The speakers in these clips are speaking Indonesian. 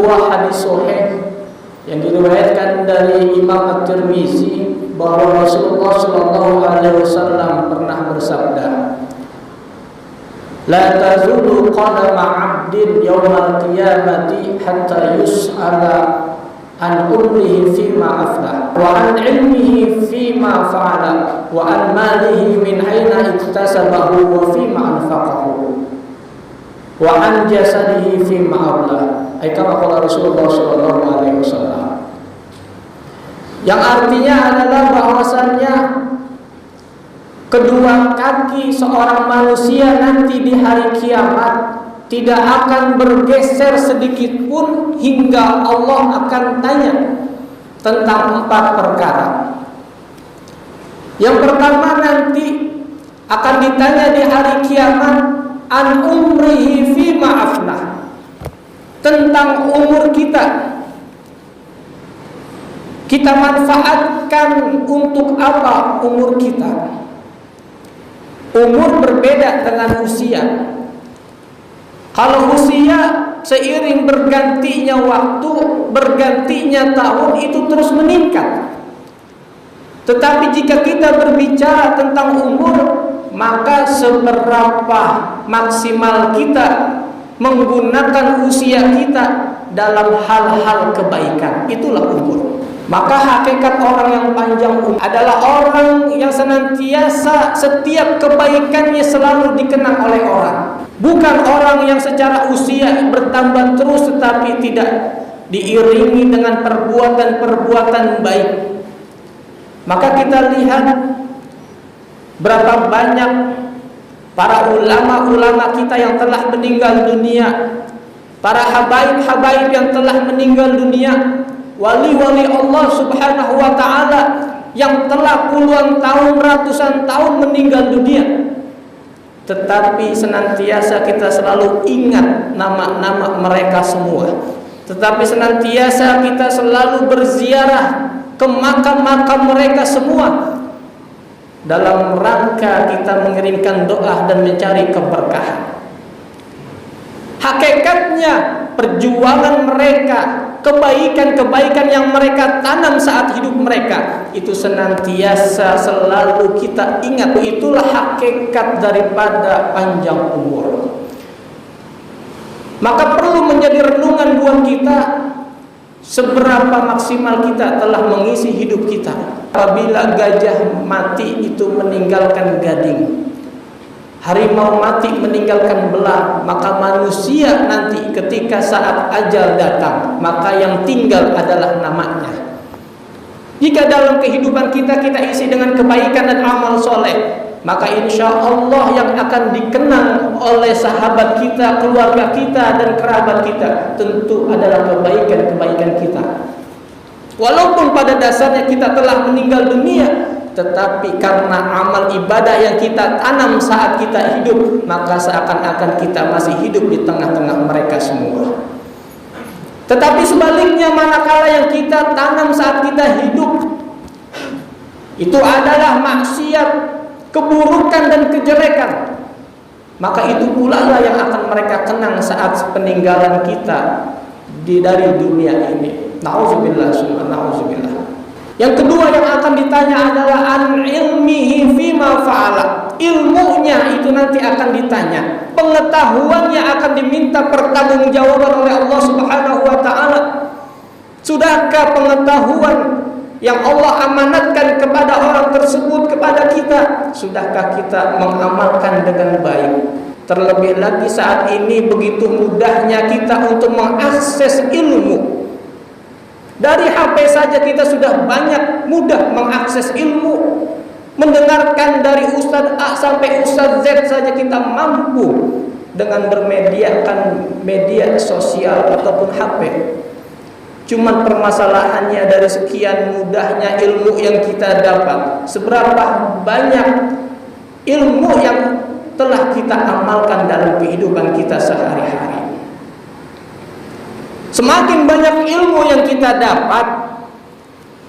sebuah hadis sahih yang diriwayatkan dari Imam At-Tirmizi bahwa Rasulullah sallallahu alaihi wasallam pernah bersabda, "La tazulu qadama 'abdin yawmal qiyamati hatta yus'ala an umrihi fima aflah wa an ilmihi fima fa'ala wa an malihi min aina iktasabahu wa fima anfaqahu wa an jasadihi fima ablah." Kama qala Rasulullah sallallahu alaihi wasallam. Yang artinya adalah bahwasannya kedua kaki seorang manusia nanti di hari kiamat tidak akan bergeser sedikit pun hingga Allah akan tanya tentang 4 perkara. Yang pertama nanti akan ditanya di hari kiamat an umrihi fima aflah, tentang umur kita manfaatkan untuk apa umur kita. Umur berbeda dengan usia. Kalau usia seiring bergantinya waktu, bergantinya tahun itu terus meningkat. Tetapi jika kita berbicara tentang umur, maka seberapa maksimal kita menggunakan usia kita dalam hal-hal kebaikan, itulah umur. Maka hakikat orang yang panjang umur adalah orang yang senantiasa setiap kebaikannya selalu dikenang oleh orang. Bukan orang yang secara usia bertambah terus tetapi tidak diiringi dengan perbuatan-perbuatan baik. Maka kita lihat berapa banyak para ulama-ulama kita yang telah meninggal dunia, para habaib-habaib yang telah meninggal dunia, wali-wali Allah subhanahu wa ta'ala yang telah puluhan tahun, ratusan tahun meninggal dunia. Tetapi senantiasa kita selalu ingat nama-nama mereka semua. Tetapi senantiasa kita selalu berziarah ke makam-makam mereka semua dalam rangka kita mengirimkan doa dan mencari keberkahan. Hakikatnya perjuangan mereka, kebaikan-kebaikan yang mereka tanam saat hidup mereka itu senantiasa selalu kita ingat. Itulah hakikat daripada panjang umur. Maka perlu menjadi renungan buat kita, seberapa maksimal kita telah mengisi hidup kita. Apabila gajah mati itu meninggalkan gading, harimau mati meninggalkan belang, maka manusia nanti ketika saat ajal datang, maka yang tinggal adalah namanya. Jika dalam kehidupan kita isi dengan kebaikan dan amal soleh, maka insya Allah yang akan dikenang oleh sahabat kita, keluarga kita, dan kerabat kita tentu adalah kebaikan-kebaikan kita. Walaupun pada dasarnya kita telah meninggal dunia, tetapi karena amal ibadah yang kita tanam saat kita hidup, maka seakan-akan kita masih hidup di tengah-tengah mereka semua. Tetapi sebaliknya, manakala yang kita tanam saat kita hidup itu adalah maksiat, keburukan dan kejelekan, maka itu pula lah yang akan mereka kenang saat peninggalan kita dari dunia ini. Nauzubillah summa nauzubillah. Yang kedua yang akan ditanya adalah an ilmihi fima fa'ala. Ilmunya itu nanti akan ditanya, pengetahuannya akan diminta pertanggungjawaban oleh Allah Subhanahu wa taala. Sudahkah pengetahuan yang Allah amanatkan kepada orang tersebut kepada kita, sudahkah kita mengamalkan dengan baik? Terlebih lagi saat ini begitu mudahnya kita untuk mengakses ilmu. Dari HP saja kita sudah banyak mudah mengakses ilmu. Mendengarkan dari Ustadz A sampai Ustadz Z saja kita mampu dengan bermediakan media sosial ataupun HP. Cuman permasalahannya dari sekian mudahnya ilmu yang kita dapat, seberapa banyak ilmu yang telah kita amalkan dalam kehidupan kita sehari-hari. Semakin banyak ilmu yang kita dapat,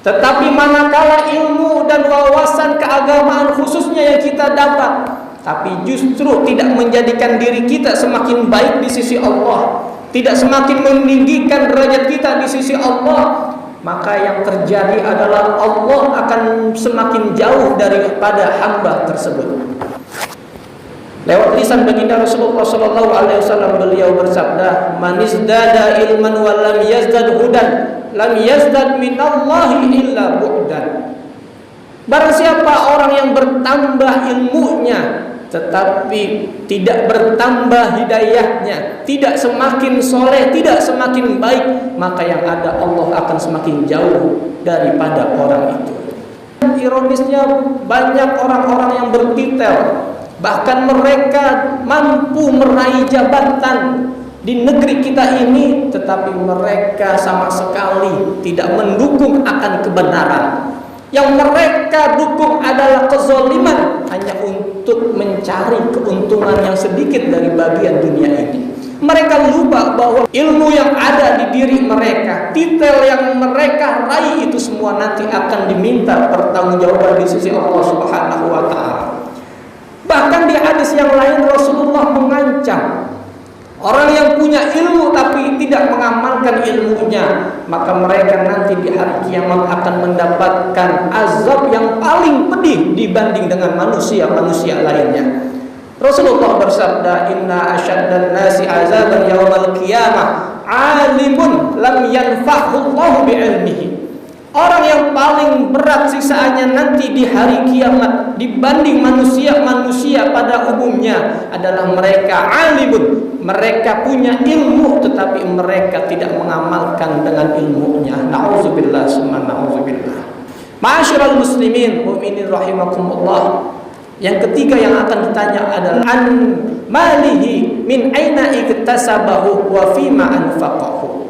tetapi manakala ilmu dan wawasan keagamaan khususnya yang kita dapat, tapi justru tidak menjadikan diri kita semakin baik di sisi Allah, tidak semakin meninggikan derajat kita di sisi Allah, maka yang terjadi adalah Allah akan semakin jauh daripada hamba tersebut. Lewat lisan baginda Rasulullah sallallahu alaihi wasallam, beliau bersabda, "Man izdada ilman wa lam yazdad hudan, lam yazdad minallahi illa bu'dan." Barang siapa orang yang bertambah ilmunya tetapi tidak bertambah hidayahnya, tidak semakin soleh, tidak semakin baik, maka yang ada Allah akan semakin jauh daripada orang itu. Ironisnya, banyak orang-orang yang bertitel, bahkan mereka mampu meraih jabatan di negeri kita ini, tetapi mereka sama sekali tidak mendukung akan kebenaran. Yang mereka dukung adalah kezaliman, hanya untuk mencari keuntungan yang sedikit dari bagian dunia ini. Mereka lupa bahwa ilmu yang ada di diri mereka, titel yang mereka raih itu semua nanti akan diminta pertanggungjawaban di sisi Allah Subhanahu wa taala. Bahkan di hadis yang lain Rasulullah mengancam orang yang punya ilmu tapi tidak mengamalkan ilmunya, maka mereka nanti di hari kiamat akan mendapatkan azab yang paling pedih dibanding dengan manusia-manusia lainnya. Rasulullah bersabda, "Inna asyaddan nasi azaban yaumal qiyamah alimun lam yanfa'hu Allah bi'ilmihi." Orang yang paling berat siksaannya nanti di hari kiamat dibanding manusia-manusia pada umumnya adalah mereka alimun, mereka punya ilmu tetapi mereka tidak mengamalkan dengan ilmunya. Nauzubillah summa nauzubillah. Ma'asyiral muslimin mu'minin rahimakumullah. Yang ketiga yang akan ditanya adalah an malihi min aina iktasabahu wa fima anfaqahu.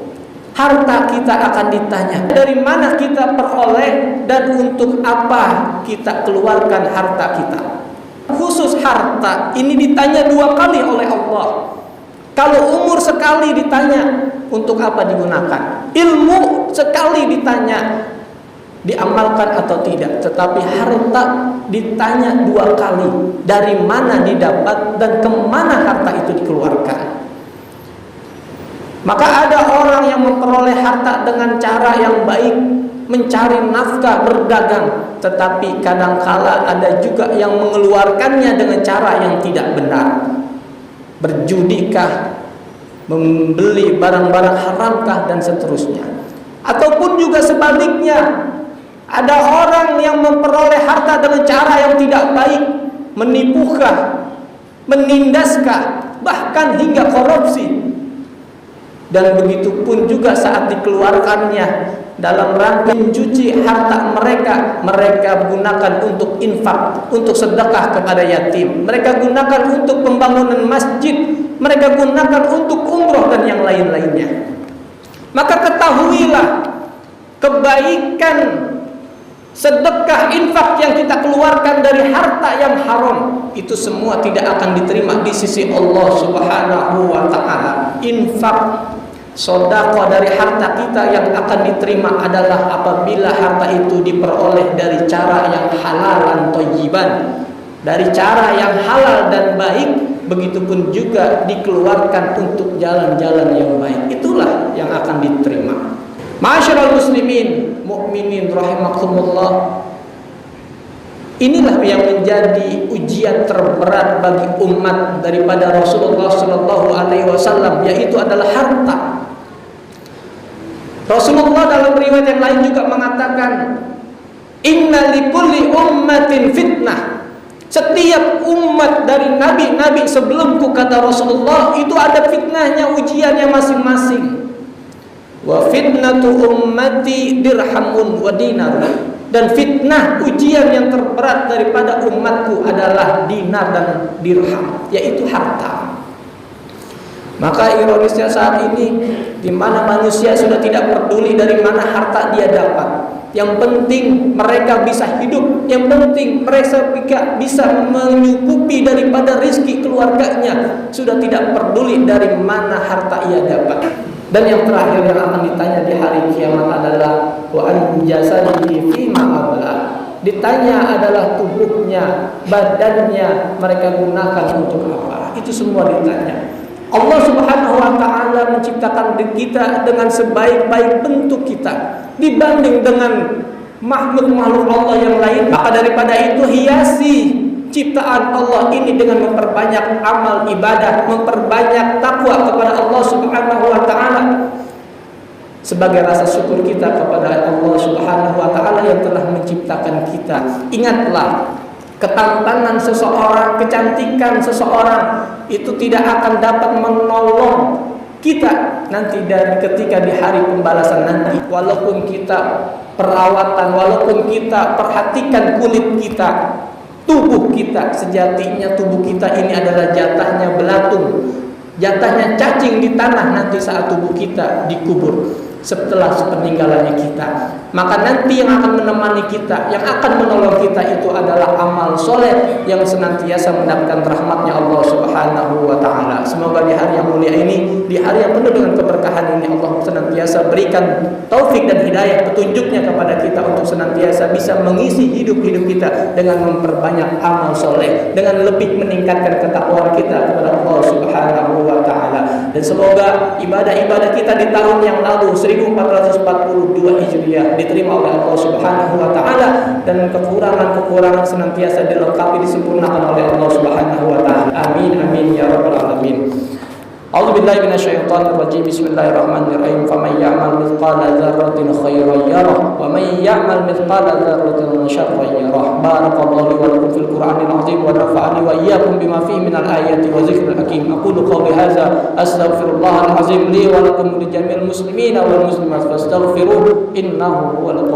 Harta kita akan ditanya, dari mana kita peroleh dan untuk apa kita keluarkan harta kita. Khusus harta ini ditanya 2 kali oleh Allah. Kalau umur sekali ditanya untuk apa digunakan, ilmu sekali ditanya diamalkan atau tidak, tetapi harta ditanya 2 kali, dari mana didapat dan kemana harta itu dikeluarkan. Maka ada orang yang memperoleh harta dengan cara yang baik, mencari nafkah, berdagang, tetapi kadangkala ada juga yang mengeluarkannya dengan cara yang tidak benar. Berjudikah, membeli barang-barang haramkah, dan seterusnya. Ataupun juga sebaliknya, ada orang yang memperoleh harta dengan cara yang tidak baik, menipukah, menindaskah, bahkan hingga korupsi. Dan begitu pun juga saat dikeluarkannya dalam rangka mencuci harta mereka, mereka gunakan untuk infak, untuk sedekah kepada yatim, mereka gunakan untuk pembangunan masjid, mereka gunakan untuk umroh dan yang lain-lainnya. Maka ketahuilah, kebaikan sedekah, infak yang kita keluarkan dari harta yang haram itu semua tidak akan diterima di sisi Allah Subhanahu wa taala. Infak, sedekah dari harta kita yang akan diterima adalah apabila harta itu diperoleh dari cara yang halal dan thayyiban, dari cara yang halal dan baik, begitupun juga dikeluarkan untuk jalan-jalan yang baik. Itulah yang akan diterima. Ma'asyiral muslimin mukminin rahimakumullah. Inilah yang menjadi ujian terberat bagi umat daripada Rasulullah sallallahu alaihi wasallam, yaitu adalah harta. Rasulullah dalam riwayat yang lain juga mengatakan, "Inna likulli ummatin fitnah." Setiap umat dari nabi-nabi sebelumku, kata Rasulullah, itu ada fitnahnya, ujiannya masing-masing. Wa fitnatu ummati dirhamun wa dinarun. Dan fitnah, ujian yang terberat daripada umatku adalah dinar dan dirham, yaitu harta. Maka ironisnya saat ini, di mana manusia sudah tidak peduli dari mana harta dia dapat. Yang penting mereka bisa hidup, yang penting mereka bisa menyukupi daripada rezeki keluarganya, sudah tidak peduli dari mana harta ia dapat. Dan yang terakhir yang akan ditanya di hari kiamat adalah wa an jasadihi fima abla. Ditanya adalah tubuhnya, badannya mereka gunakan untuk apa? Itu semua ditanya. Allah Subhanahu wa taala menciptakan kita dengan sebaik-baik bentuk kita dibanding dengan makhluk-makhluk Allah yang lain. Maka daripada itu, hiasi ciptaan Allah ini dengan memperbanyak amal ibadah, memperbanyak takwa kepada Allah Subhanahu wa taala sebagai rasa syukur kita kepada Allah Subhanahu wa taala yang telah menciptakan kita. Ingatlah, ketampanan seseorang, kecantikan seseorang itu tidak akan dapat menolong kita nanti dari ketika di hari pembalasan nanti. Walaupun kita perawatan, walaupun kita perhatikan kulit kita, tubuh kita, sejatinya tubuh kita ini adalah jatahnya belatung, jatahnya cacing di tanah nanti saat tubuh kita dikubur setelah peninggalannya kita. Maka nanti yang akan menemani kita, yang akan menolong kita itu adalah amal soleh yang senantiasa mendapatkan rahmatnya Allah Subhanahu wa ta'ala. Semoga di hari yang mulia ini, di hari yang penuh dengan keberkahan ini, Allah senantiasa berikan taufik dan hidayah petunjuknya kepada kita untuk senantiasa bisa mengisi hidup-hidup kita dengan memperbanyak amal soleh, dengan lebih meningkatkan ketakwaan kita kepada Allah Subhanahu wa ta'ala. Dan semoga ibadah-ibadah kita di tahun yang lalu 1442 Hijriah diterima oleh Allah Subhanahu wa taala, dan kekurangan-kekurangan senantiasa dilengkapi, disempurnakan oleh Allah Subhanahu wa taala. Amin amin ya rabbal alamin. A'udzubillahi minasyaitonir rajim. Bismillahirrahmanirrahim. Faman ya'mal mithqala dzarratin khairan yarah wa man ya'mal mithqala dzarratin syarran yarah. Barakallahu li wa lakum fil Qur'anil 'azim wa nafa'ani wa iyyakum bima fihi minal ayati wa dzikril hakim. Aqulu qawli hadza astaghfirullahal 'azim li wa lakum wa li jami'il muslimina wal muslimat fastaghfiruhu innahu huwal